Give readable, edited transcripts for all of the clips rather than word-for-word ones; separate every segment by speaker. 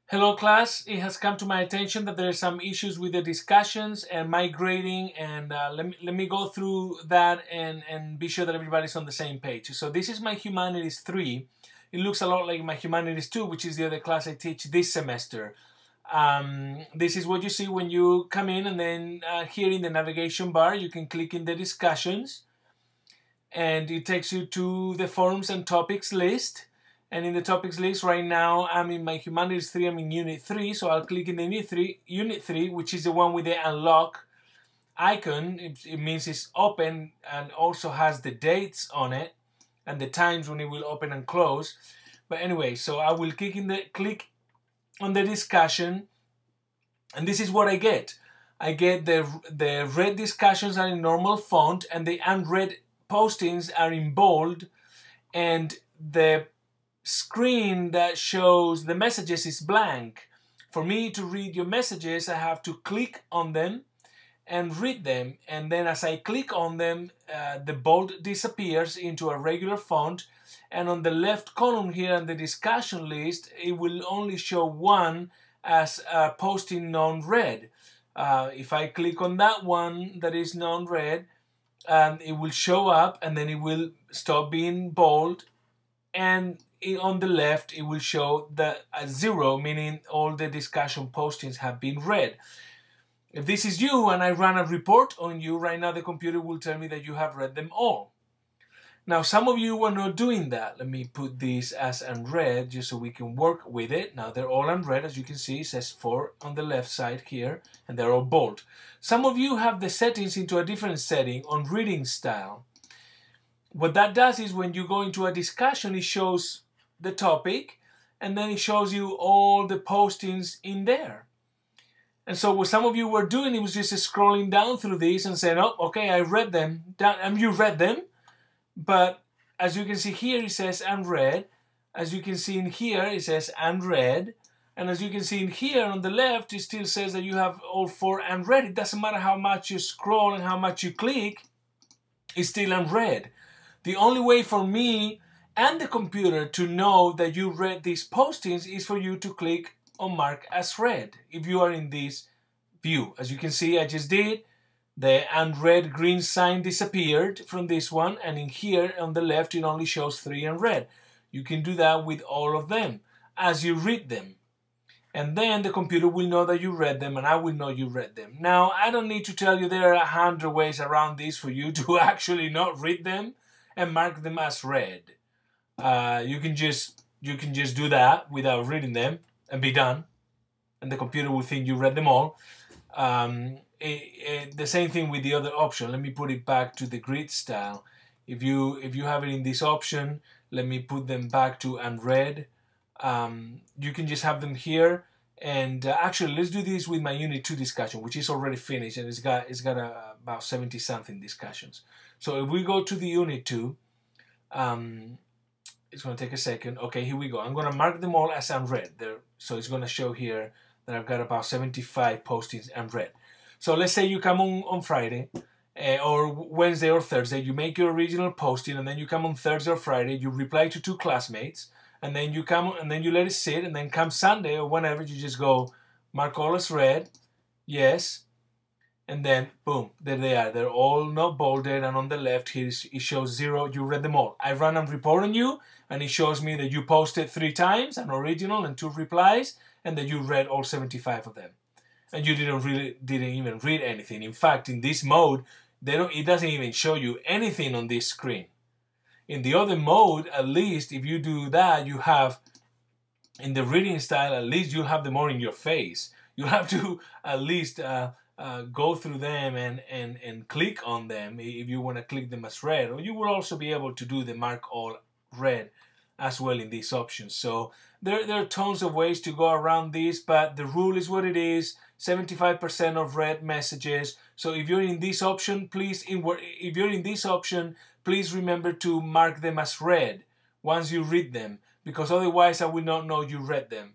Speaker 1: Hello class, it has come to my attention that there are some issues with the discussions and my grading, and let me go through that and be sure that everybody's on the same page. So this is my Humanities 3. It looks a lot like my Humanities 2, which is the other class I teach this semester. This is what you see when you come in, and then here in the navigation bar you can click in the discussions and it takes you to the forums and topics list. And in the topics list right now, I'm in my Humanities 3, I'm in Unit 3, so I'll click in the Unit 3, which is the one with the unlock icon. It means it's open and also has the dates on it and the times when it will open and close. But anyway, so I will click on the discussion, and this is what I get. I get the read discussions are in normal font, and the unread postings are in bold, and the screen that shows the messages is blank. For me to read your messages, I have to click on them and read them, and then as I click on them, the bold disappears into a regular font, and on the left column here in the discussion list, it will only show one as a posting non-read. If I click on that one that is non-read, it will show up, and then it will stop being bold, and on the left it will show the 0, meaning all the discussion postings have been read. If this is you and I run a report on you right now, the computer will tell me that you have read them all. Now some of you are not doing that. Let me put this as unread just so we can work with it. Now they're all unread, as you can see. It says 4 on the left side here, and they're all bold. Some of you have the settings into a different setting on reading style. What that does is when you go into a discussion, it shows the topic, and then it shows you all the postings in there. And so what some of you were doing, it was just scrolling down through these and saying, oh, okay, I read them. And you read them, but as you can see here, it says unread. As you can see in here, it says unread. And as you can see in here on the left, it still says that you have all 4 unread. It doesn't matter how much you scroll and how much you click, it's still unread. The only way for me and the computer to know that you read these postings is for you to click on mark as read if you are in this view. As you can see, I just did. The unread green sign disappeared from this one, and in here on the left it only shows 3 unread. You can do that with all of them as you read them, and then the computer will know that you read them, and I will know you read them. Now I don't need to tell you there are 100 ways around this for you to actually not read them and mark them as read. You can just do that without reading them and be done, and the computer will think you read them all. The same thing with the other option. Let me put it back to the grid style. If you have it in this option, let me put them back to unread. You can just have them here, and actually let's do this with my Unit 2 discussion, which is already finished, and it's got about 70 something discussions. So if we go to the Unit 2, it's going to take a second. Okay, here we go. I'm going to mark them all as unread there. So it's going to show here that I've got about 75 postings unread. So let's say you come on Friday or Wednesday or Thursday, you make your original posting, and then you come on Thursday or Friday, you reply to 2 classmates, and then you come and then you let it sit, and then come Sunday or whenever, you just go mark all as read, yes, and then boom, there they are. They're all not bolded, and on the left here it shows 0. You read them all. I run a report on you, and it shows me that you posted 3 times, an original and 2 replies, and that you read all 75 of them. And you didn't even read anything. In fact, in this mode, it doesn't even show you anything on this screen. In the other mode, at least if you do that, you have, in the reading style, at least you'll have them all in your face. You have to at least go through them and click on them if you want to click them as read. Or you will also be able to do the mark all read as well in these options. So there are tons of ways to go around this, but the rule is what it is. 75% of read messages. So if you're in this option, please remember to mark them as read once you read them, because otherwise I will not know you read them.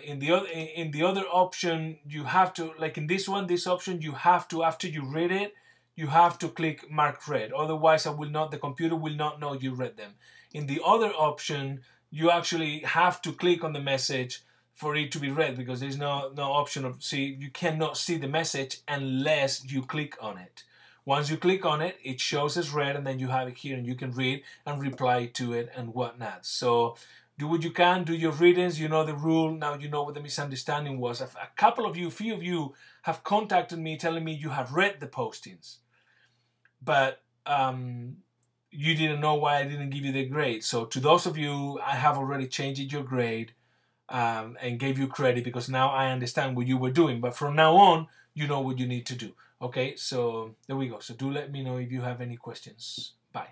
Speaker 1: In the other option, you have to, like in this option, you have to, after you read it, you have to click mark read. Otherwise, the computer will not know you read them. In the other option, you actually have to click on the message for it to be read, because there's no option of you cannot see the message unless you click on it. Once you click on it, it shows as read, and then you have it here and you can read and reply to it and whatnot. So do what you can, do your readings, you know the rule. Now you know what the misunderstanding was. A few of you have contacted me telling me you have read the postings, but you didn't know why I didn't give you the grade. So to those of you, I have already changed your grade and gave you credit, because now I understand what you were doing. But from now on, you know what you need to do. Okay, so there we go. So do let me know if you have any questions. Bye.